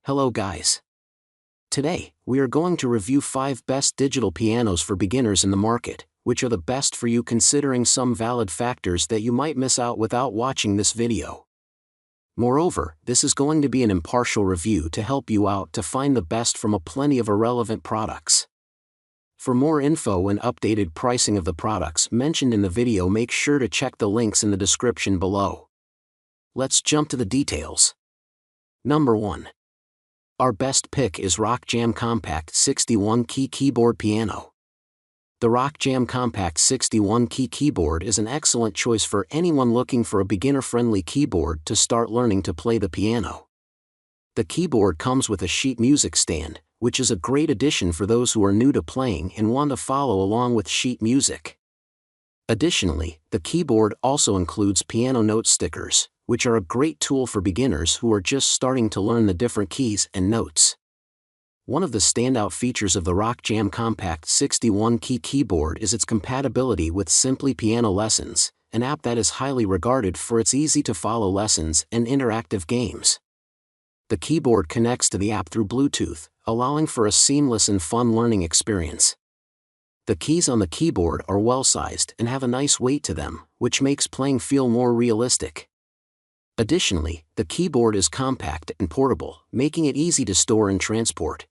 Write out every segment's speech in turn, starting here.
Hello guys. Today, we are going to review 5 best digital pianos for beginners in the market, which are the best for you considering some valid factors that you might miss out without watching this video. Moreover, this is going to be an impartial review to help you out to find the best from a plenty of irrelevant products. For more info and updated pricing of the products mentioned in the video, make sure to check the links in the description below. Let's jump to the details. Number 1. Our best pick is RockJam Compact 61-key keyboard piano. The RockJam Compact 61-key keyboard is an excellent choice for anyone looking for a beginner-friendly keyboard to start learning to play the piano. The keyboard comes with a sheet music stand, which is a great addition for those who are new to playing and want to follow along with sheet music. Additionally, the keyboard also includes piano note stickers, which are a great tool for beginners who are just starting to learn the different keys and notes. One of the standout features of the RockJam Compact 61-key keyboard is its compatibility with Simply Piano Lessons, an app that is highly regarded for its easy-to-follow lessons and interactive games. The keyboard connects to the app through Bluetooth, allowing for a seamless and fun learning experience. The keys on the keyboard are well-sized and have a nice weight to them, which makes playing feel more realistic. Additionally, the keyboard is compact and portable, making it easy to store and transport.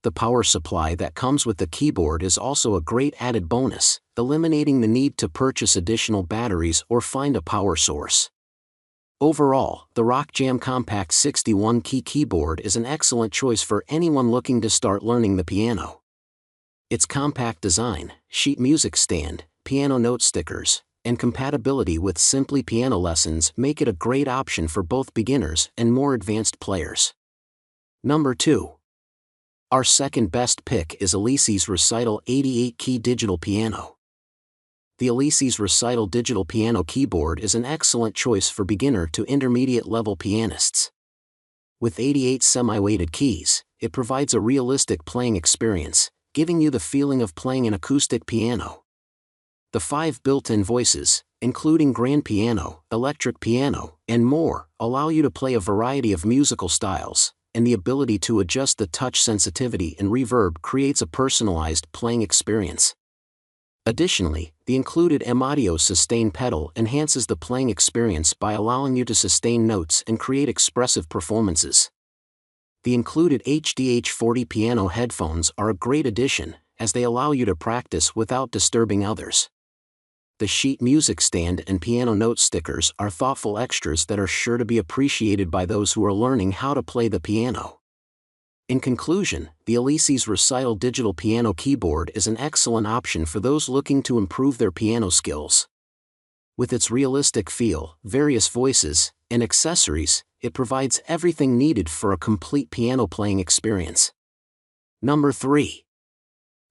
The power supply that comes with the keyboard is also a great added bonus, eliminating the need to purchase additional batteries or find a power source. Overall, the RockJam Compact 61-key keyboard is an excellent choice for anyone looking to start learning the piano. Its compact design, sheet music stand, piano note stickers, and compatibility with Simply Piano Lessons make it a great option for both beginners and more advanced players. Number 2. Our second best pick is Alesis Recital 88-key digital piano. The Alesis Recital digital piano keyboard is an excellent choice for beginner to intermediate level pianists. With 88 semi-weighted keys, it provides a realistic playing experience, giving you the feeling of playing an acoustic piano. The 5 built-in voices, including grand piano, electric piano, and more, allow you to play a variety of musical styles, and the ability to adjust the touch sensitivity and reverb creates a personalized playing experience. Additionally, the included M-Audio sustain pedal enhances the playing experience by allowing you to sustain notes and create expressive performances. The included HDH40 piano headphones are a great addition, as they allow you to practice without disturbing others. The sheet music stand and piano note stickers are thoughtful extras that are sure to be appreciated by those who are learning how to play the piano. In conclusion, the Alesis Recital digital piano keyboard is an excellent option for those looking to improve their piano skills. With its realistic feel, various voices, and accessories, it provides everything needed for a complete piano playing experience. Number 3.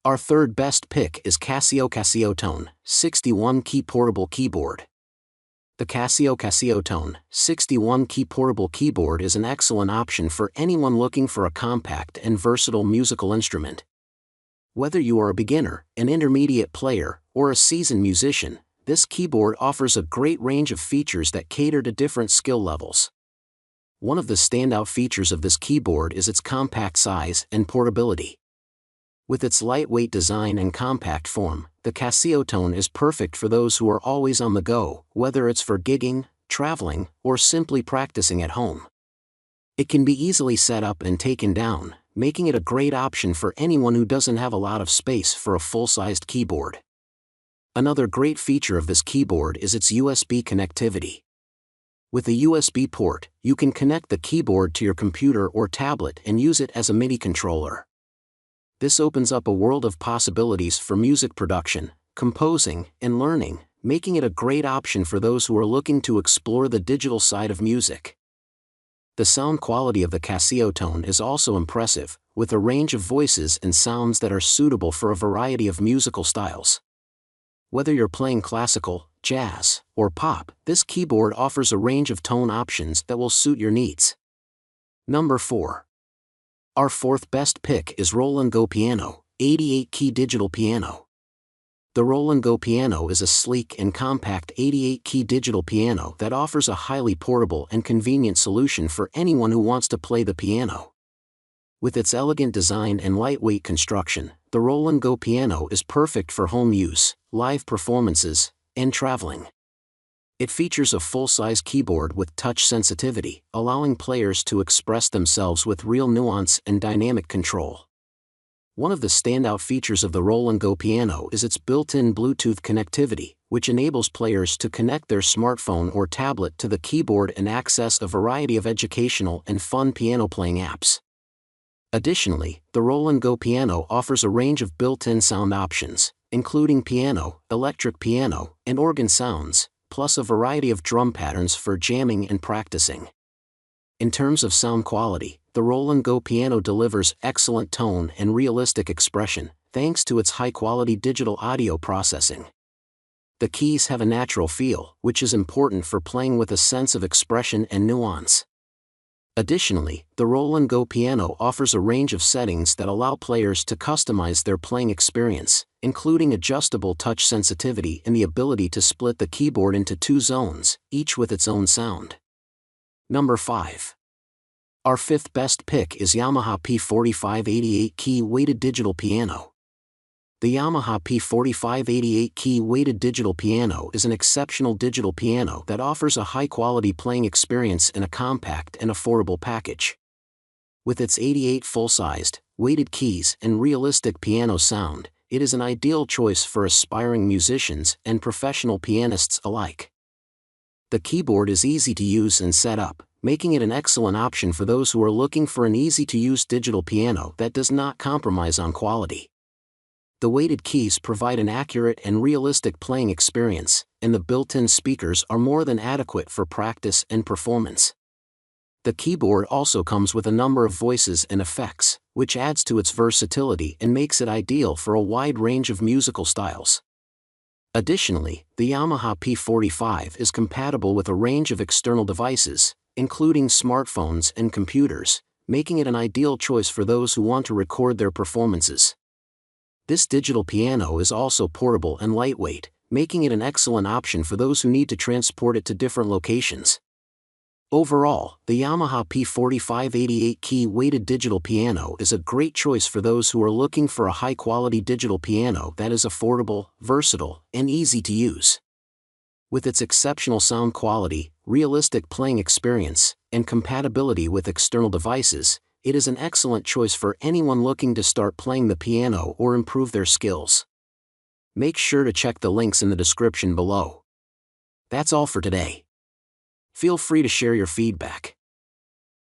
Our third best pick is Casiotone 61-key portable keyboard. The Casiotone 61-key portable keyboard is an excellent option for anyone looking for a compact and versatile musical instrument. Whether you are a beginner, an intermediate player, or a seasoned musician, this keyboard offers a great range of features that cater to different skill levels. One of the standout features of this keyboard is its compact size and portability. With its lightweight design and compact form, the Casiotone is perfect for those who are always on the go, whether it's for gigging, traveling, or simply practicing at home. It can be easily set up and taken down, making it a great option for anyone who doesn't have a lot of space for a full-sized keyboard. Another great feature of this keyboard is its USB connectivity. With a USB port, you can connect the keyboard to your computer or tablet and use it as a MIDI controller. This opens up a world of possibilities for music production, composing, and learning, making it a great option for those who are looking to explore the digital side of music. The sound quality of the Casiotone is also impressive, with a range of voices and sounds that are suitable for a variety of musical styles. Whether you're playing classical, jazz, or pop, this keyboard offers a range of tone options that will suit your needs. Number 4. Our fourth best pick is Roland Go Piano 88-key digital piano. The Roland Go Piano is a sleek and compact 88-key digital piano that offers a highly portable and convenient solution for anyone who wants to play the piano. With its elegant design and lightweight construction, the Roland Go Piano is perfect for home use, live performances, and traveling. It features a full-size keyboard with touch sensitivity, allowing players to express themselves with real nuance and dynamic control. One of the standout features of the Roland Go Piano is its built-in Bluetooth connectivity, which enables players to connect their smartphone or tablet to the keyboard and access a variety of educational and fun piano playing apps. Additionally, the Roland Go Piano offers a range of built-in sound options, including piano, electric piano, and organ sounds, plus a variety of drum patterns for jamming and practicing. In terms of sound quality, the Roland Go Piano delivers excellent tone and realistic expression, thanks to its high-quality digital audio processing. The keys have a natural feel, which is important for playing with a sense of expression and nuance. Additionally, the Roland Go Piano offers a range of settings that allow players to customize their playing experience, including adjustable touch sensitivity and the ability to split the keyboard into 2 zones, each with its own sound. Number 5. Our 5th best pick is Yamaha P45 88-key weighted digital piano. The Yamaha P45 88-key weighted digital piano is an exceptional digital piano that offers a high-quality playing experience in a compact and affordable package. With its 88 full-sized, weighted keys and realistic piano sound, it is an ideal choice for aspiring musicians and professional pianists alike. The keyboard is easy to use and set up, making it an excellent option for those who are looking for an easy-to-use digital piano that does not compromise on quality. The weighted keys provide an accurate and realistic playing experience, and the built-in speakers are more than adequate for practice and performance. The keyboard also comes with a number of voices and effects, which adds to its versatility and makes it ideal for a wide range of musical styles. Additionally, the Yamaha P45 is compatible with a range of external devices, including smartphones and computers, making it an ideal choice for those who want to record their performances. This digital piano is also portable and lightweight, making it an excellent option for those who need to transport it to different locations. Overall, the Yamaha P45 88-key weighted digital piano is a great choice for those who are looking for a high-quality digital piano that is affordable, versatile, and easy to use. With its exceptional sound quality, realistic playing experience, and compatibility with external devices, it is an excellent choice for anyone looking to start playing the piano or improve their skills. Make sure to check the links in the description below. That's all for today. Feel free to share your feedback.